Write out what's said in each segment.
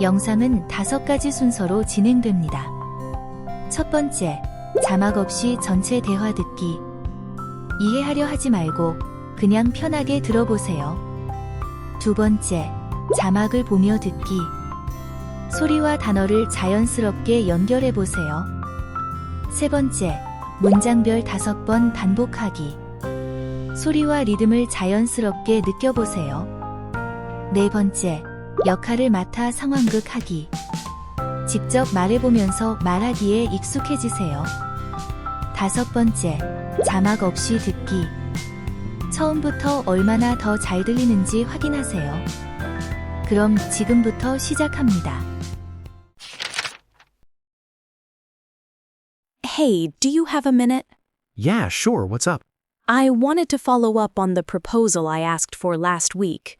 영상은 5가지 순서로 진행됩니다. 첫 번째, 자막 없이 전체 대화 듣기. 이해하려 하지 말고 그냥 편하게 들어보세요. 두 번째, 자막을 보며 듣기. 소리와 단어를 자연스럽게 연결해 보세요. 세 번째, 문장별 5번 반복하기. 소리와 리듬을 자연스럽게 느껴보세요. 네 번째, 역할을 맡아 상황극 하기. 직접 말해보면서 말하기에 익숙해지세요. 다섯 번째, 자막 없이 듣기. 처음부터 얼마나 더 잘 들리는지 확인하세요. 그럼 지금부터 시작합니다. Hey, do you have a minute? Yeah, sure, what's up? I wanted to follow up on the proposal I asked for last week.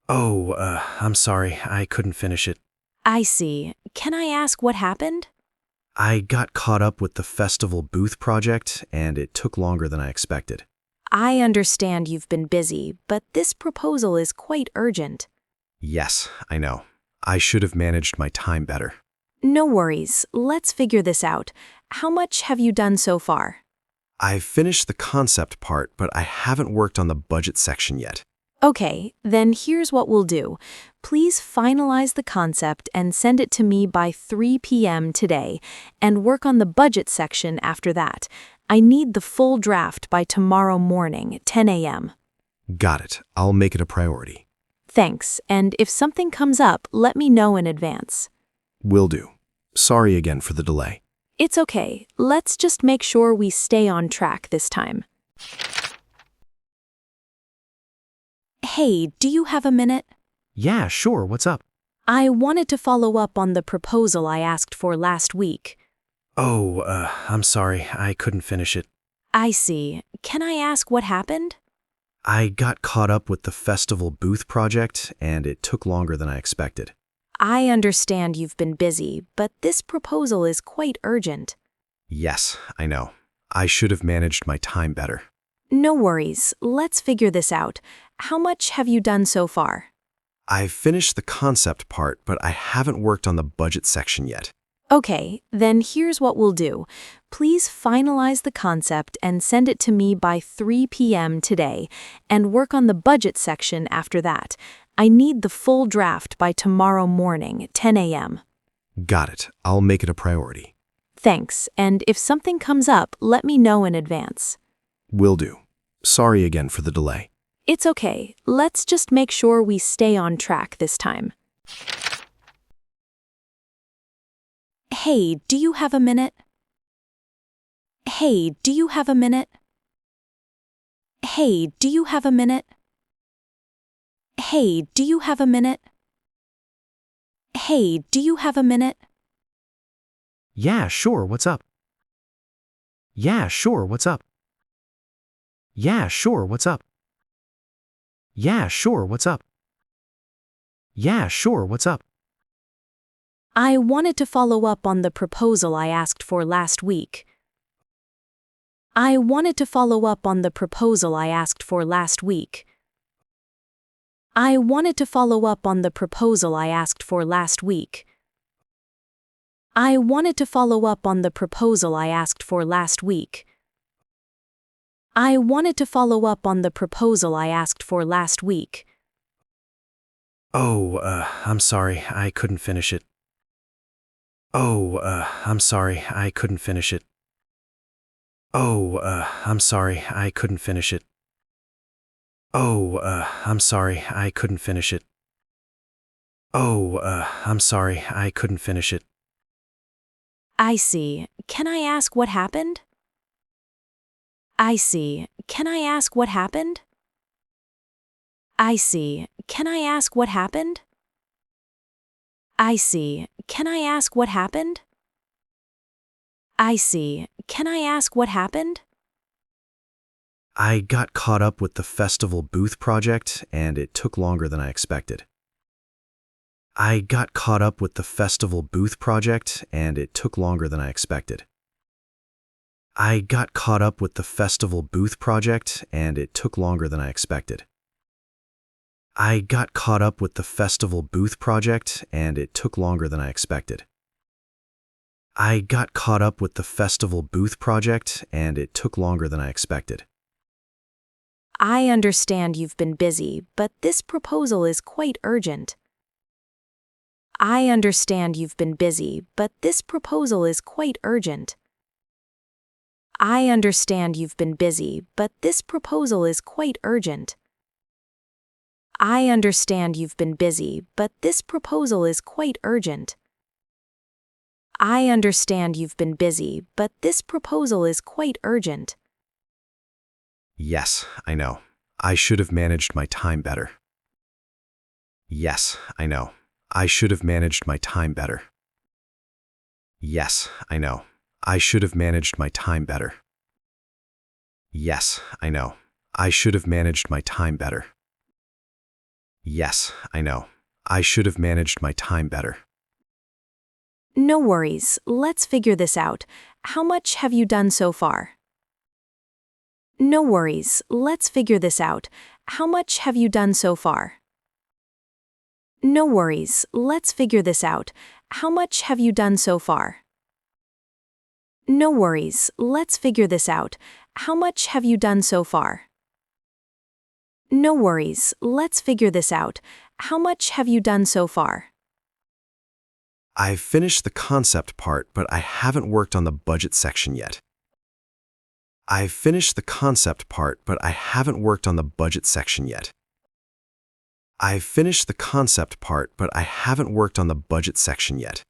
Oh, I'm sorry, I couldn't finish it. I see. Can I ask what happened? I got caught up with the festival booth project, and it took longer than I expected. I understand you've been busy, but this proposal is quite urgent. Yes, I know. I should have managed my time better. No worries. Let's figure this out. How much have you done so far? I've finished the concept part, but I haven't worked on the budget section yet. Okay, then here's what we'll do. Please finalize the concept and send it to me by 3 p.m. today, and work on the budget section after that. I need the full draft by tomorrow morning, 10 a.m. Got it. I'll make it a priority. Thanks, and if something comes up, let me know in advance. Will do. Sorry again for the delay. It's okay. Let's just make sure we stay on track this time. Hey, do you have a minute? Yeah, sure, what's up? I wanted to follow up on the proposal I asked for last week. Oh, I'm sorry, I couldn't finish it. I see. Can I ask what happened? I got caught up with the festival booth project, and it took longer than I expected. I understand you've been busy, but this proposal is quite urgent. Yes, I know. I should have managed my time better. No worries. Let's figure this out. How much have you done so far? I've finished the concept part, but I haven't worked on the budget section yet. Okay, then here's what we'll do. Please finalize the concept and send it to me by 3 p.m. today, and work on the budget section after that. I need the full draft by tomorrow morning, 10 a.m. Got it. I'll make it a priority. Thanks, and if something comes up, let me know in advance. Will do. Sorry again for the delay. It's okay. Let's just make sure we stay on track this time. Hey, do you have a minute? Hey, do you have a minute? Hey, do you have a minute? Hey, do you have a minute? Hey, do you have a minute? Yeah, sure, what's up? Yeah, sure, what's up? Yeah, sure, what's up? Yeah, sure, what's up? Yeah, sure, what's up? I wanted to follow up on the proposal I asked for last week. I wanted to follow up on the proposal I asked for last week. I wanted to follow up on the proposal I asked for last week. I wanted to follow up on the proposal I asked for last week. I wanted to follow up on the proposal I asked for last week. Oh, I'm sorry, I couldn't finish it. Oh, I'm sorry, I couldn't finish it. Oh, I'm sorry, I couldn't finish it. Oh, I'm sorry, I couldn't finish it. Oh, I'm sorry, I couldn't finish it. I see. Can I ask what happened? I see. Can I ask what happened? I see. Can I ask what happened? I see. Can I ask what happened? I see. Can I ask what happened? I got caught up with the festival booth project, and it took longer than I expected. I got caught up with the festival booth project, and it took longer than I expected. I got caught up with the festival booth project, and it took longer than I expected. I got caught up with the festival booth project, and it took longer than I expected. I got caught up with the festival booth project, and it took longer than I expected. I understand you've been busy, but this proposal is quite urgent. I understand you've been busy, but this proposal is quite urgent. I understand you've been busy, but this proposal is quite urgent. I understand you've been busy, but this proposal is quite urgent. I understand you've been busy, but this proposal is quite urgent. Yes, I know. I should have managed my time better. Yes, I know. I should have managed my time better. Yes, I know. I should have managed my time better. Yes, I know. I should have managed my time better. Yes, I know. I should have managed my time better. No worries, let's figure this out. How much have you done so far? No worries, let's figure this out. How much have you done so far? No worries, let's figure this out. How much have you done so far? No worries, let's figure this out. How much have you done so far? No worries, let's figure this out. How much have you done so far? I've finished the concept part, but I haven't worked on the budget section yet. I've finished the concept part, but I haven't worked on the budget section yet. I've finished the concept part, but I haven't worked on the budget section yet.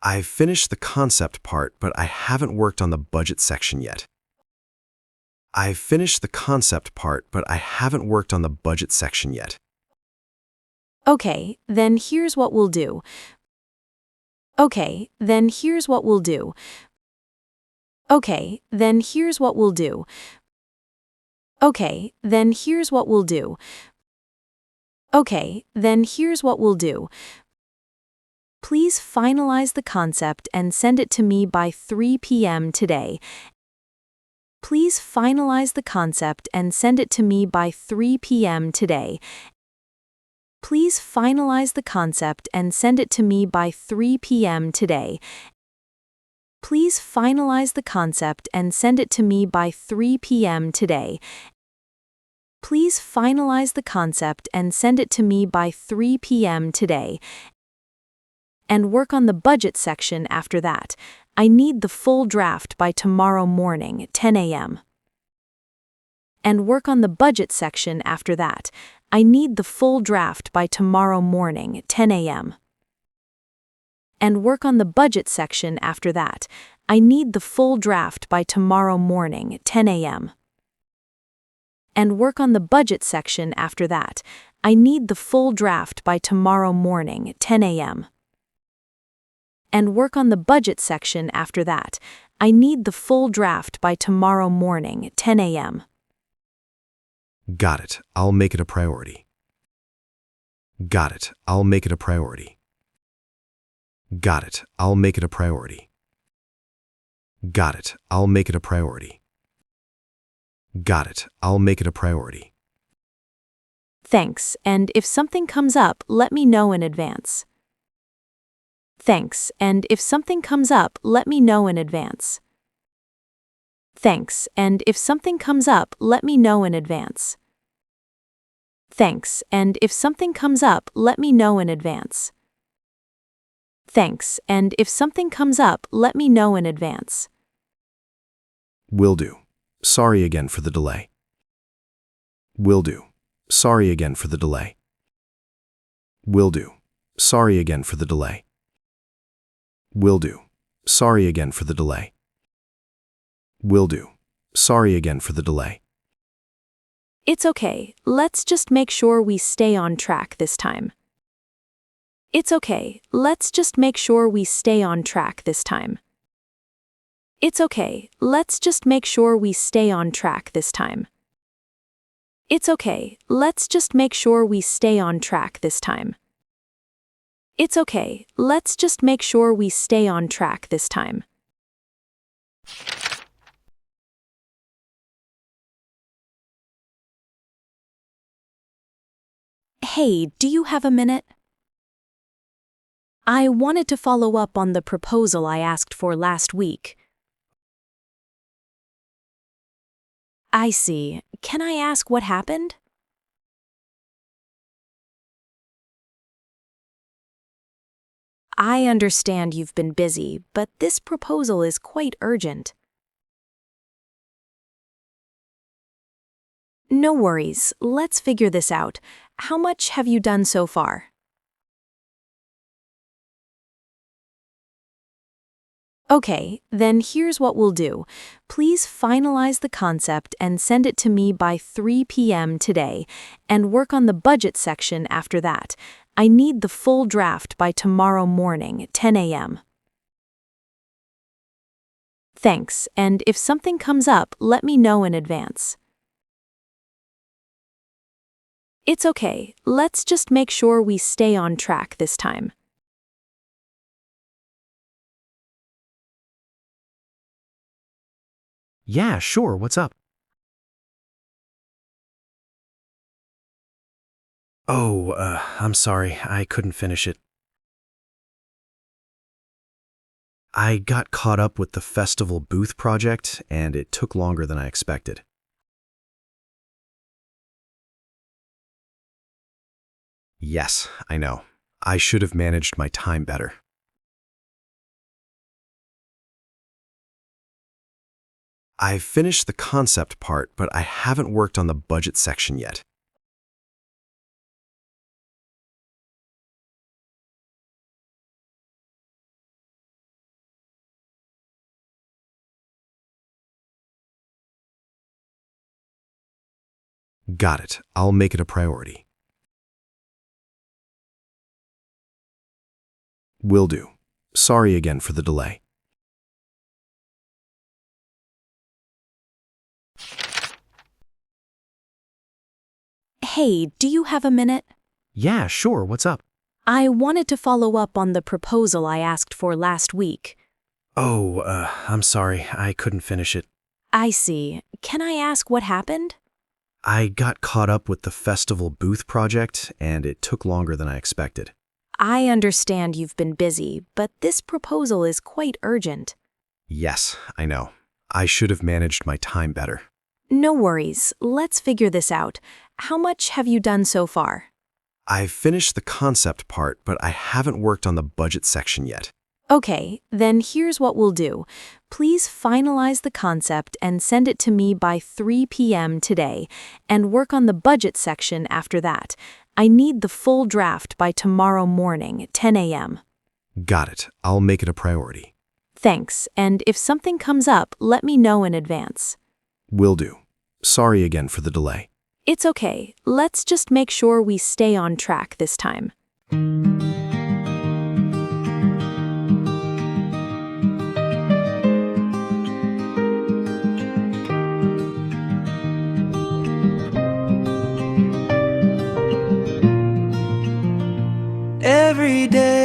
I've finished the concept part, but I haven't worked on the budget section yet. I've finished the concept part, but I haven't worked on the budget section yet. Okay, then here's what we'll do. Okay, then here's what we'll do. Okay, then here's what we'll do. Okay, then here's what we'll do. Okay, then here's what we'll do. Please finalize the concept and send it to me by 3 p.m. today. Please finalize the concept and send it to me by 3 p.m. today. Please finalize the concept and send it to me by 3 p.m. today. Please finalize the concept and send it to me by 3 p.m. today. Please finalize the concept and send it to me by 3 p.m. today. And work on the budget section after that. I need the full draft by tomorrow morning, 10 a.m. And work on the budget section after that. I need the full draft by tomorrow morning, 10 a.m. And work on the budget section after that. I need the full draft by tomorrow morning, 10 a.m. And work on the budget section after that. I need the full draft by tomorrow morning, 10 a.m. And work on the budget section after that. I need the full draft by tomorrow morning, 10 a.m. Got it. I'll make it a priority. Got it. I'll make it a priority. Got it. I'll make it a priority. Got it. I'll make it a priority. Got it. I'll make it a priority. Thanks, and if something comes up, let me know in advance. Thanks, and if something comes up, let me know in advance. Thanks, and if something comes up, let me know in advance. Thanks, and if something comes up, let me know in advance. Thanks, and if something comes up, let me know in advance. Will do. Sorry again for the delay. Will do. Sorry again for the delay. Will do. Sorry again for the delay. Will do. Sorry again for the delay. Will do. Sorry again for the delay. It's okay, let's just make sure we stay on track this time. It's okay, let's just make sure we stay on track this time. It's okay, let's just make sure we stay on track this time. It's okay, let's just make sure we stay on track this time. It's okay, let's just make sure we stay on track this time. Hey, do you have a minute? I wanted to follow up on the proposal I asked for last week. I see. Can I ask what happened? I understand you've been busy, but this proposal is quite urgent. No worries, let's figure this out. How much have you done so far? Okay, then here's what we'll do. Please finalize the concept and send it to me by 3 p.m. today, and work on the budget section after that. I need the full draft by tomorrow morning, 10 a.m. Thanks, and if something comes up, let me know in advance. It's okay, let's just make sure we stay on track this time. Yeah, sure, what's up? Oh, I'm sorry, I couldn't finish it. I got caught up with the festival booth project, and it took longer than I expected. Yes, I know. I should have managed my time better. I've finished the concept part, but I haven't worked on the budget section yet. Got it. I'll make it a priority. Will do. Sorry again for the delay. Hey, do you have a minute? Yeah, sure, what's up? I wanted to follow up on the proposal I asked for last week. Oh, I'm sorry, I couldn't finish it. I see. Can I ask what happened? I got caught up with the festival booth project, and it took longer than I expected. I understand you've been busy, but this proposal is quite urgent. Yes, I know. I should have managed my time better. No worries, let's figure this out. How much have you done so far? I've finished the concept part, but I haven't worked on the budget section yet. Okay, then here's what we'll do. Please finalize the concept and send it to me by 3 p.m. today, and work on the budget section after that. I need the full draft by tomorrow morning, 10 a.m. Got it. I'll make it a priority. Thanks, and if something comes up, let me know in advance. Will do. Sorry again for the delay. It's okay, let's just make sure we stay on track this time. Every day